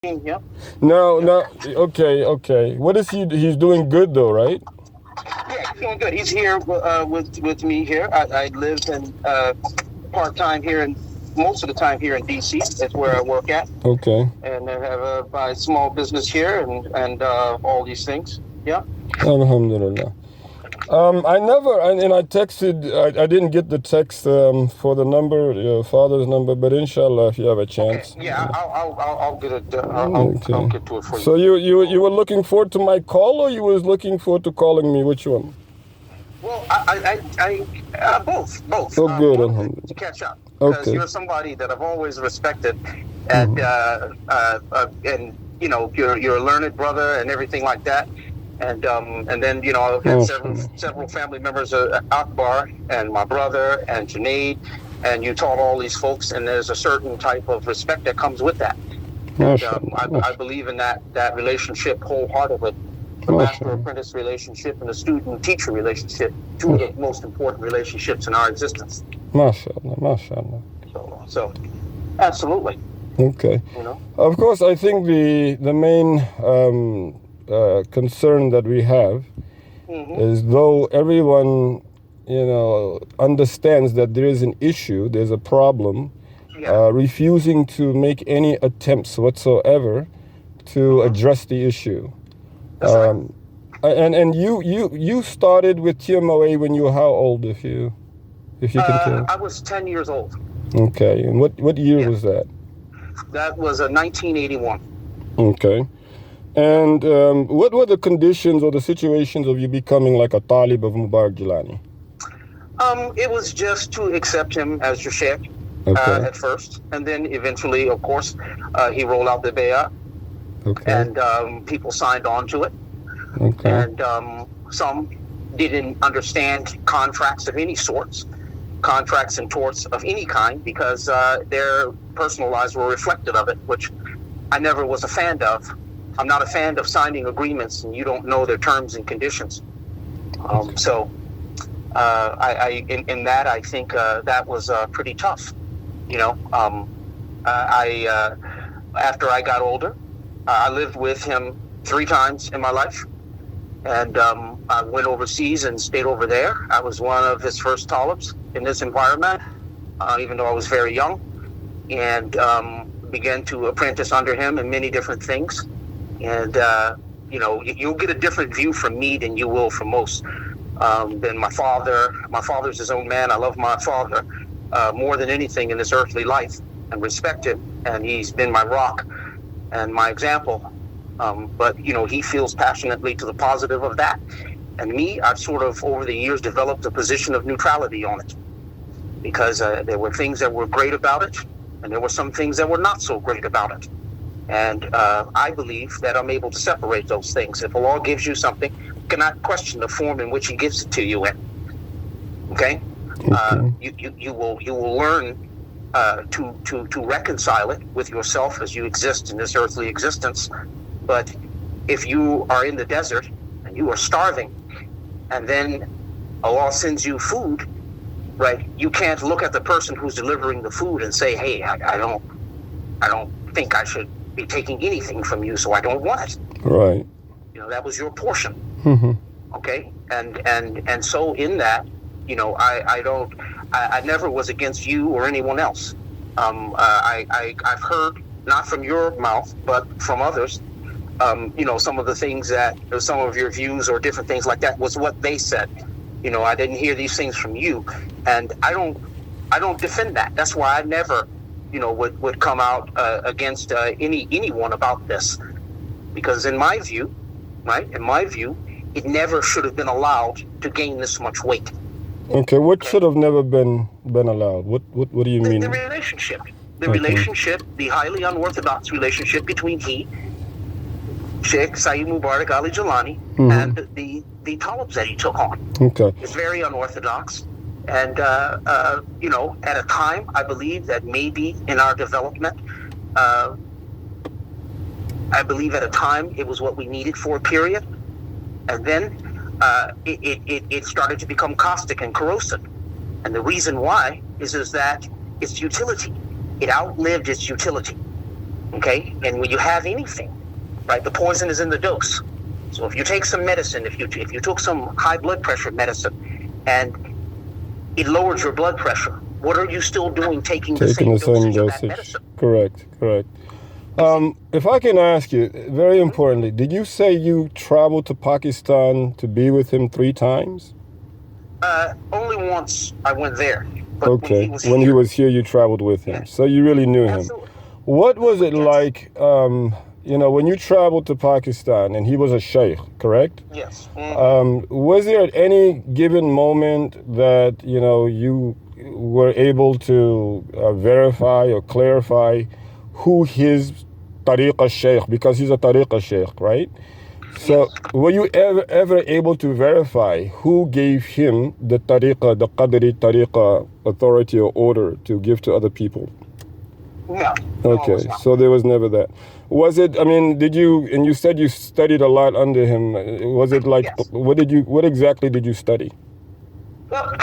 Yeah. No. Okay. What is he? He's doing good though, right? Yeah, he's doing good. He's here with me here. I live in part time here, and most of the time here in DC. That's where I work at, Okay. and I have my small business here, and all these things. Yeah. Alhamdulillah. I texted. I didn't get the text for the number, your father's number, but inshallah, if you have a Okay. chance. Yeah, I'll get it. I'll Okay. get to it for So you. you were looking forward to my call, or you was looking forward to calling me? Which one? Well, both. Oh, good. One to Alhamdulillah. catch up because Okay. you're somebody that I've always respected, Mhm. and you're a learned brother and everything like that, and then I've had MashaAllah. several family members, Akbar and my brother and Junaid, and you taught all these folks, and there's a certain type of respect that comes with that, and MashaAllah. I believe in that relationship wholeheartedly. The MashaAllah. master-apprentice relationship and the student-teacher relationship, two of the most important relationships in our existence. MashaAllah. So absolutely. Okay. You know. Of course, I think the main concern that we have is, though everyone understands that there is an issue, there's a problem, refusing to make any attempts whatsoever to address the issue. That's right. And you started with TMOA when you were how old, if you can tell? I was 10 years old. Okay. And what year was that? That was 1981. Okay. And what were the conditions or the situations of you becoming like a Talib of Mubarak Jilani? It was just to accept him as your sheikh at first, and then eventually, of course, he rolled out the bay'ah, and people signed on to it. Okay. And some didn't understand contracts of any sorts, contracts and torts of any kind, because their personal lives were reflected of it, which I never was a fan of. I'm not a fan of signing agreements and you don't know their terms and conditions. So in that, I think that was pretty tough. After I got older, I lived with him 3 times in my life. And I went overseas and stayed over there. I was one of his first talibs in this environment, even though I was very young, and began to apprentice under him in many different things. And you'll get a different view from me than you will from most. Than my father. My father's his own man. I love my father more than anything in this earthly life, and respect him. And he's been my rock and my example. But he feels passionately to the positive of that. And me, I've sort of over the years developed a position of neutrality on it, because there were things that were great about it, and there were some things that were not so great about it. And I believe that I'm able to separate those things. If Allah gives you something, you cannot question the form in which He gives it to you in. Okay? You will learn to reconcile it with yourself as you exist in this earthly existence. But if you are in the desert and you are starving, and then Allah sends you food, right? You can't look at the person who's delivering the food and say, "Hey, I don't think I should be taking anything from you, so I don't want it." Right. That was your portion. Mm-hmm. Okay, and so in that, I never was against you or anyone else. I've heard, not from your mouth, but from others, some of the things that, some of your views or different things like that was what they said. I didn't hear these things from you, and I don't defend that. That's why I never, would come out against anyone about this, because in my view, it never should have been allowed to gain this much weight. Okay, what should have never been allowed? What do you mean? The relationship, the highly unorthodox relationship between Sheikh Sayyid Mubarak Ali Jilani, and the talibs that he took on. Okay. It's very unorthodox. And, at a time, I believe that maybe in our development, I believe at a time it was what we needed for a period. And then it started to become caustic and corrosive. And the reason why is that its utility, it outlived its utility. Okay, and when you have anything, right, the poison is in the dose. So if you take some medicine, if you took some high blood pressure medicine, and it lowers your blood pressure, what are you still doing taking the same dosage of that medicine? Correct. If I can ask you, very importantly, did you say you traveled to Pakistan to be with him 3 times? Only once I went there. But okay, when he was here, you traveled with him. So you really knew him. What was it like, when you traveled to Pakistan and he was a sheikh, correct? Yes. Was there at any given moment that, you were able to verify or clarify who his tariqah sheikh, because he's a tariqah sheikh, right? So were you ever able to verify who gave him the tariqah, the qadri tariqah authority or order to give to other people? No. Okay, so there was never that. Was it, did you, and you said you studied a lot under him, was it like, yes. What exactly did you study? Well,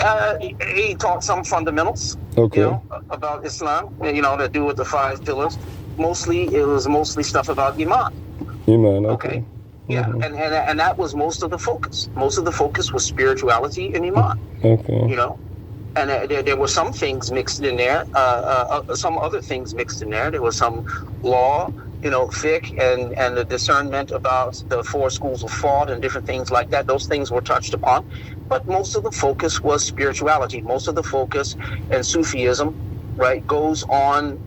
he taught some fundamentals, about Islam, to do with the 5 pillars. It was mostly stuff about Iman. Iman, okay. Yeah, and that was most of the focus. Most of the focus was spirituality and Iman. Okay. And there were some things mixed in there, some other things mixed in there. There was some law, fiqh and the discernment about the 4 schools of thought and different things like that. Those things were touched upon. But most of the focus was spirituality. Most of the focus in Sufism, right, goes on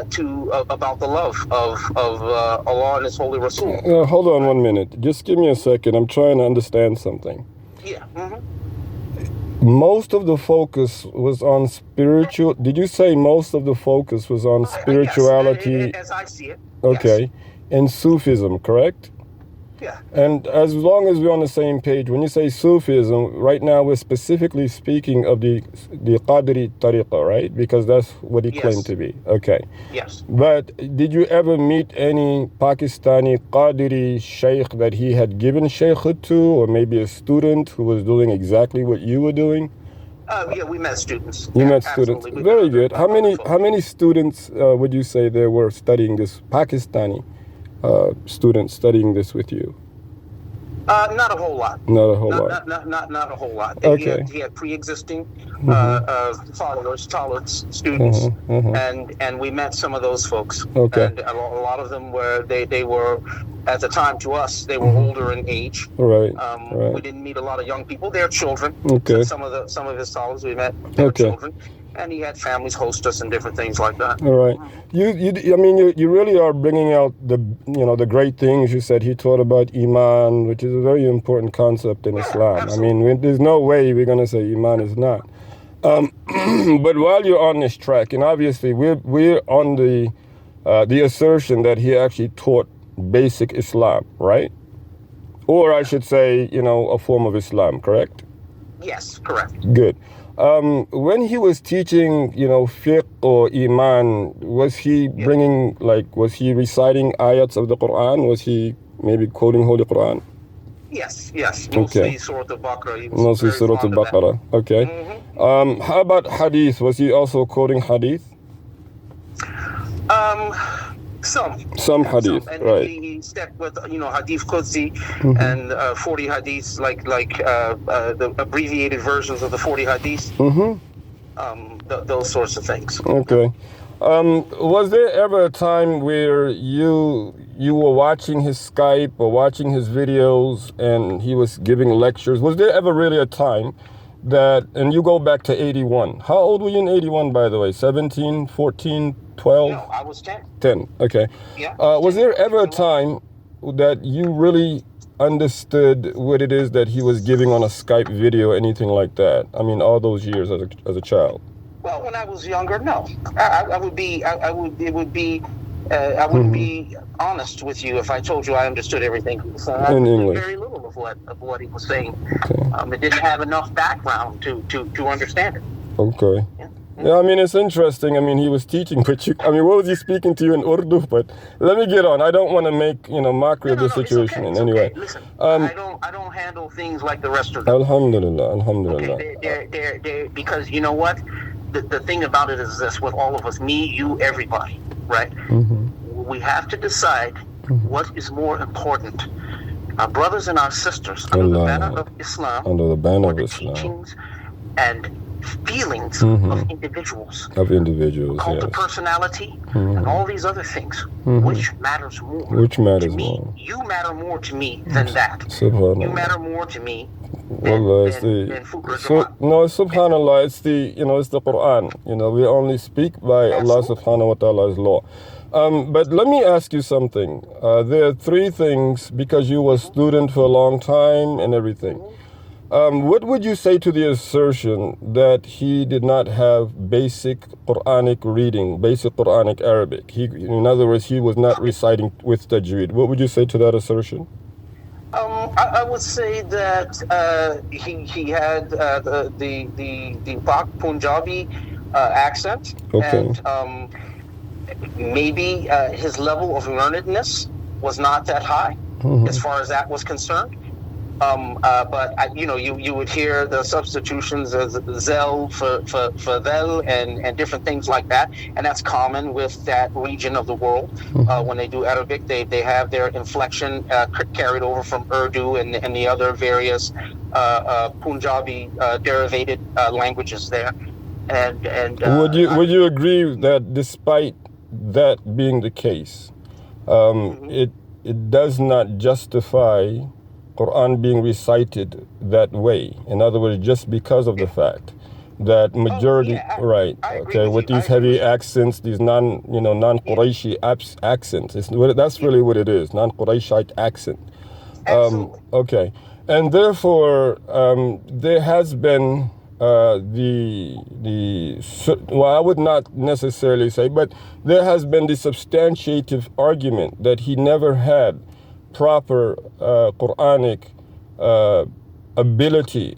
to about the love of Allah and His Holy Rasul. Hold on 1 minute. Just give me a second. I'm trying to understand something. Yeah. Most of the focus was on spiritual. Did you say most of the focus was on spirituality? Yes, as I see it. Okay. Yes. And Sufism, correct? Yeah. And as long as we're on the same page, when you say Sufism, right now we're specifically speaking of the Qadri Tariqah, right? Because that's what he claimed to be. Okay. Yes. But did you ever meet any Pakistani Qadri sheikh that he had given sheikhhood to, or maybe a student who was doing exactly what you were doing? Yeah, we met students. You met students. Very good. How many students would you say there were studying this, Pakistani students studying this with you? Not a whole lot. Not a whole lot. Not a whole lot. Okay. He had pre-existing followers, students, and we met some of those folks. Okay. And a lot of them were they were, at the time to us, they were older in age. Right. We didn't meet a lot of young people. They're children. Okay. Some of his scholars we met, they were children. And he had families host us and different things like that. All right. You really are bringing out the great things. You said he taught about Iman, which is a very important concept in Islam. Absolutely. There's no way we're going to say Iman is not. But while you're on this track, and obviously we're on the assertion that he actually taught basic Islam, right? Or I should say, a form of Islam, correct? Yes, correct. Good. When he was teaching, fiqh or Iman, was he bringing, was he reciting ayats of the Quran? Was he maybe quoting Holy Quran? Yes. Mostly Surah Al-Baqarah. Mostly Surah Al-Baqarah. Okay. How about hadith? Was he also quoting hadith? Some hadith, and right. He stuck with, hadith Qudsi and 40 hadiths, like the abbreviated versions of the 40 hadiths. Those sorts of things. Okay. Was there ever a time where you were watching his Skype or watching his videos and he was giving lectures? Was there ever really a time that, and you go back to 81. How old were you in 81, by the way? 17, 14, 12? No, I was 10. 10, okay. Yeah. Was there ever a time that you really understood what it is that he was giving on a Skype video or anything like that? All those years as a child. Well, when I was younger, no. I would be honest with you if I told you I understood everything he was saying. I understood very little of what he was saying. Okay. It didn't have enough background to understand it. Okay. Yeah, it's interesting. He was teaching, but what was he speaking to you in Urdu? But let me get on. I don't want to make, mockery of the situation in any way. Listen, I don't handle things like the rest of them. Alhamdulillah. Okay, they're, because you know what? The thing about it is this, with all of us, me, you, everybody, right? we have to decide what is more important. Our brothers and our sisters, under the banner of Islam, under the banner or of the Islam, teachings and feelings of individuals, cult of personality, and all these other things. Which matters more? Which matters to me, more? You matter more to me than that. Subhanallah. You matter more to me Wallah, than Fukr no, subhanallah, it's the Quran. We only speak by Allah subhanahu wa ta'ala's law. But let me ask you something. There are three things, because you were a student for a long time and everything. What would you say to the assertion that he did not have basic Quranic reading, basic Quranic Arabic? In other words, he was not reciting with tajweed. What would you say to that assertion? I would say that he had the Pak Punjabi accent, and maybe his level of learnedness was not that high as far as that was concerned. But you would hear the substitutions as zel for vel and different things like that, and that's common with that region of the world. When they do Arabic, they have their inflection carried over from Urdu and the other various Punjabi derivated languages there. And would you agree that despite that being the case, it does not justify Quran being recited that way? In other words, just because of the fact that majority, with these heavy accents, these non-Qurayshi accents, that's really what it is, non-Qurayshite accent. Okay, and therefore there has been I would not necessarily say, but there has been the substantiative argument that he never had proper Quranic ability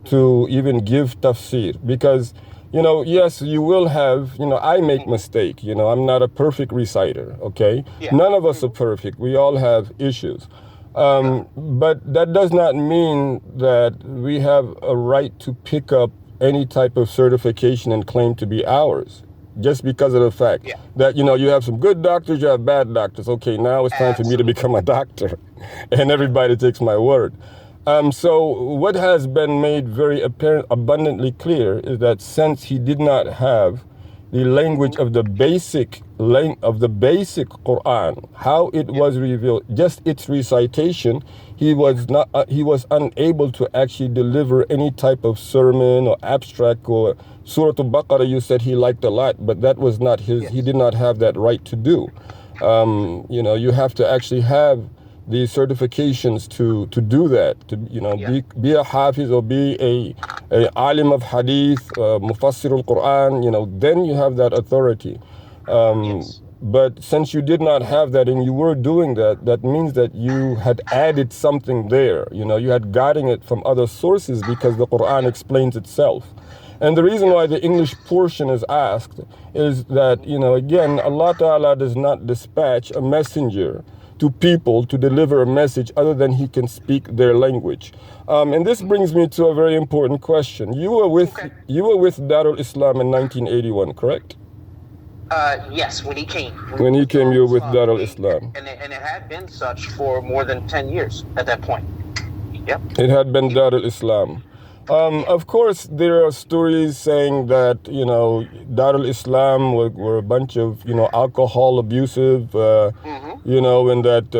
to even give tafsir, because yes, you will have, I make mistake, I'm not a perfect reciter, okay? None of us are perfect. We all have issues. But that does not mean that we have a right to pick up any type of certification and claim to be ours, just because of the fact that, you have some good doctors, you have bad doctors. Okay, now it's time for me to become a doctor, and everybody takes my word. So what has been made very abundantly clear is that since he did not have the language of the basic Quran, how it was revealed, just its recitation, he was unable to actually deliver any type of sermon or abstract. Or Surah Al-Baqarah, you said he liked a lot, but that was not his. He did not have that right to do. You have to actually have the certifications to do that, to be a hafiz or be a alim of hadith, mufassir al-Quran, then you have that authority. But since you did not have that and you were doing that, that means that you had added something there. You had gotten it from other sources, because the Quran explains itself. And the reason why the English portion is asked is that, again, Allah Ta'ala does not dispatch a messenger to people to deliver a message other than he can speak their language. And this brings me to a very important question. You were with Darul Islam in 1981, correct? Yes, when he came. When he came, you were with Darul Islam. And it had been such for more than 10 years at that point. Yep. It had been Darul Islam. Of course, there are stories saying that, Darul Islam were a bunch of, alcohol abusive, and that,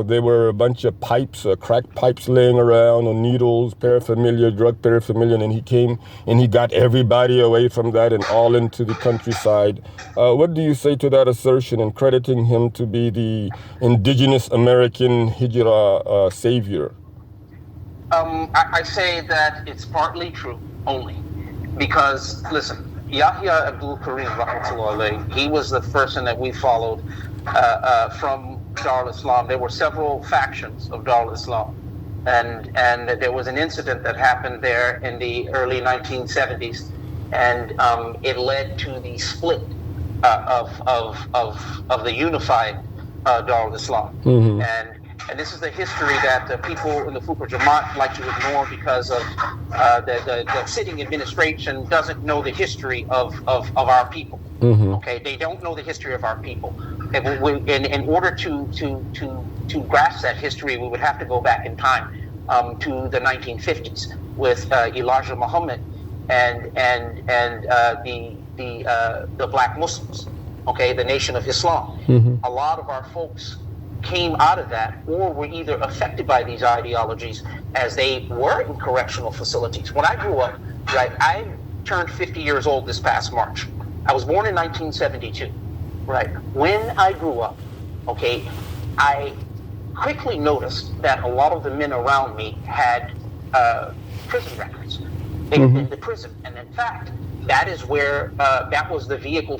there were a bunch of pipes, crack pipes laying around, or needles, paraphernalia, drug paraphernalia, and he came and he got everybody away from that and all into the countryside. What do you say to that assertion and crediting him to be the indigenous American Hijra savior? I say that it's partly true only, because listen, Yahya Abdul Karim, rahmatullah, he was the person that we followed from Darul Islam. There were several factions of Darul Islam, and there was an incident that happened there in the early 1970s, and it led to the split of the unified Darul Islam. And this is the history that the people in the Fuqar Jamaat like to ignore, because of the sitting administration doesn't know the history of our people. Okay, they don't know the history of our people. In order to grasp that history, we would have to go back in time to the 1950s with Elijah Muhammad and the black Muslims, okay, the Nation of Islam. A lot of our folks came out of that, or were either affected by these ideologies as they were in correctional facilities. When I grew up, right, I turned 50 years old this past March. I was born in 1972, right? When I grew up, okay, I quickly noticed that a lot of the men around me had prison records. They had been to prison, and in fact, that is where that was the vehicle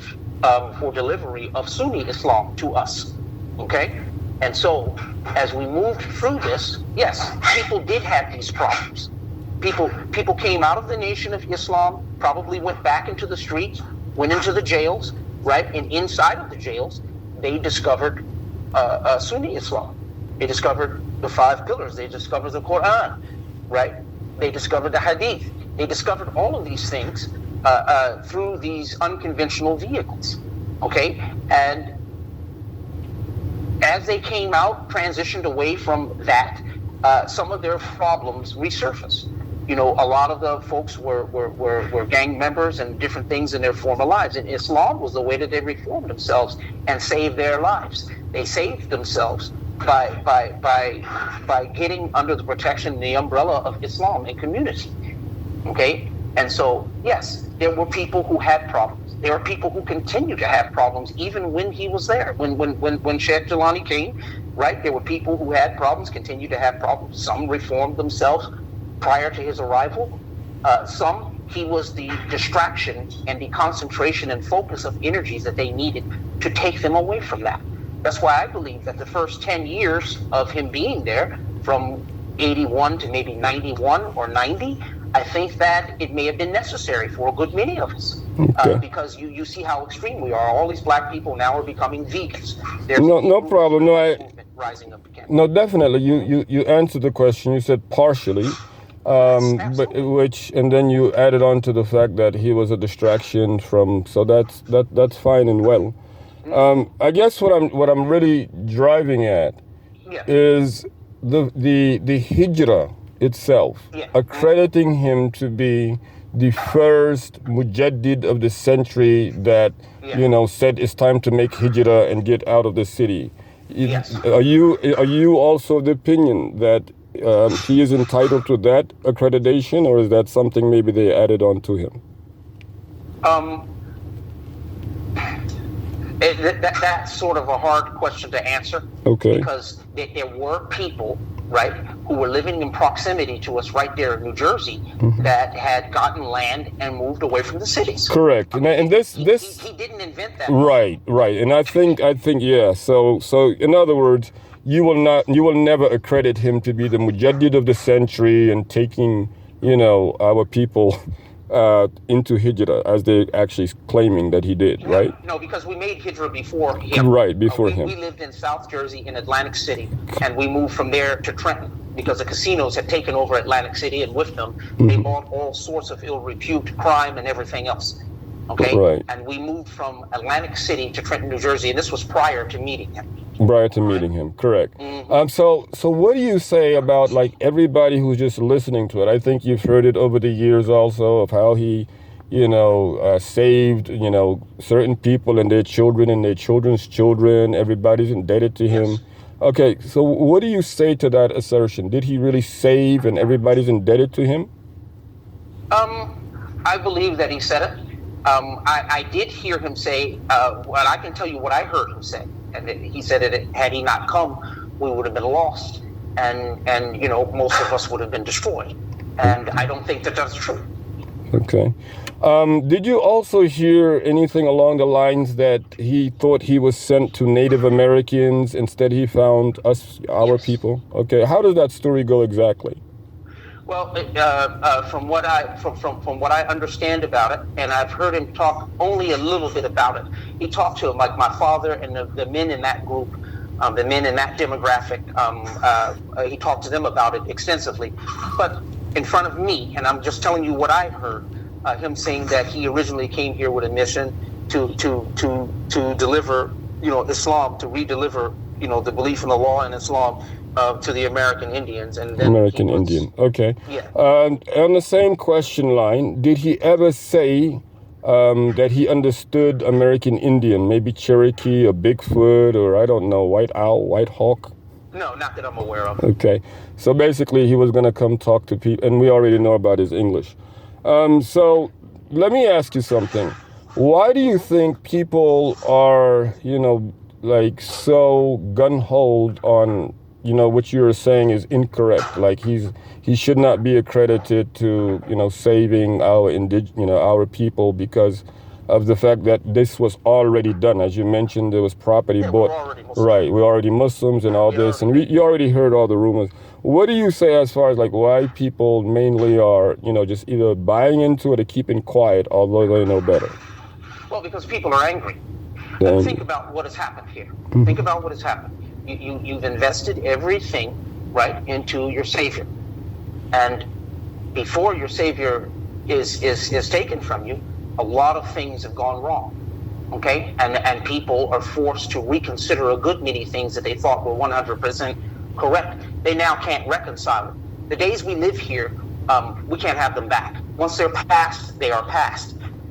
for delivery of Sunni Islam to us. Okay, and so as we moved through this, yes, people did have these problems. People came out of the Nation of Islam, probably went back into the streets, went into the jails, right? And inside of the jails, they discovered Sunni Islam. They discovered the 5 pillars. They discovered the Quran, right? They discovered the Hadith. They discovered all of these things through these unconventional vehicles, okay? And as they came out, transitioned away from that, some of their problems resurfaced. You know, a lot of the folks were gang members and different things in their former lives. And Islam was the way that they reformed themselves and saved their lives. They saved themselves by getting under the protection, the umbrella of Islam and community. Okay? And so, yes, there were people who had problems. There are people who continue to have problems even when he was there. When Sheikh Jelani came, right, there were people who had problems, continue to have problems. Some reformed themselves prior to his arrival. Some, he was the distraction and the concentration and focus of energies that they needed to take them away from that. That's why I believe that the first 10 years of him being there, from 81 to maybe 91 or 90, I think that it may have been necessary for a good many of us. Okay. Because you see how extreme we are. All these black people now are becoming vegans. There's No problem. rising up again. No, definitely. You answered the question. You said partially, but and then you added on to the fact that he was a distraction from. So that's fine and well. I guess what I'm really driving at is the hijrah itself, accrediting him to be the first mujaddid of the century that said it's time to make hijrah and get out of the city. Yes. Are you also of the opinion that he is entitled to that accreditation, or is that something maybe they added on to him? That's sort of a hard question to answer. Okay. Because there were people, right, who were living in proximity to us right there in New Jersey that had gotten land and moved away from the cities. Correct. And this he didn't invent that. Right. And I think yeah. So in other words, you will never accredit him to be the mujaddid of the century and taking our people into hijrah, as they actually claiming that he did, right? No, because we made hijrah before him. Right, before him. We lived in South Jersey in Atlantic City, and we moved from there to Trenton because the casinos had taken over Atlantic City, and with them, they bought all sorts of ill repute, crime, and everything else. Okay? Right. And we moved from Atlantic City to Trenton, New Jersey, and this was prior to meeting him. Prior to meeting him, correct. So what do you say about like everybody who's just listening to it? I think you've heard it over the years also of how he, saved, certain people and their children and their children's children. Everybody's indebted to him. Okay, so what do you say to that assertion? Did he really save and everybody's indebted to him? I believe that he said it. I did hear him say, well, I can tell you what I heard him say. And he said that had he not come, we would have been lost. And most of us would have been destroyed. And I don't think that that's true. Okay. Did you also hear anything along the lines that he thought he was sent to Native Americans, instead he found our people? Okay. How does that story go exactly? Well, from what I understand about it, and I've heard him talk only a little bit about it. He talked to like my father and the men in that group, the men in that demographic. He talked to them about it extensively, but in front of me, and I'm just telling you what I heard. Him saying that he originally came here with a mission to deliver Islam to redeliver, the belief in the law in Islam to the American Indians, and then American Indian. Okay. Yeah. On the same question line, did he ever say that he understood American Indian, maybe Cherokee or Bigfoot or I don't know, White Owl, White Hawk? No, not that I'm aware of. Okay. So basically, he was going to come talk to people, and we already know about his English. So let me ask you something. Why do you think people are, like so gun-ho on, what you're saying is incorrect? Like he should not be accredited to, saving our people because of the fact that this was already done. As you mentioned, there was property bought. We're already Muslims. Right, we're already Muslims and all this, and you already heard all the rumors. What do you say as far as like why people mainly are, just either buying into it or keeping quiet, although they know better? Well, because people are angry. Think about what has happened here. Mm-hmm. Think about what has happened. You've invested everything, right, into your Savior, and before your Savior is taken from you, a lot of things have gone wrong. Okay, and people are forced to reconsider a good many things that they thought were 100% correct. They now can't reconcile it. The days we live here, we can't have them back. Once they're past, they are past.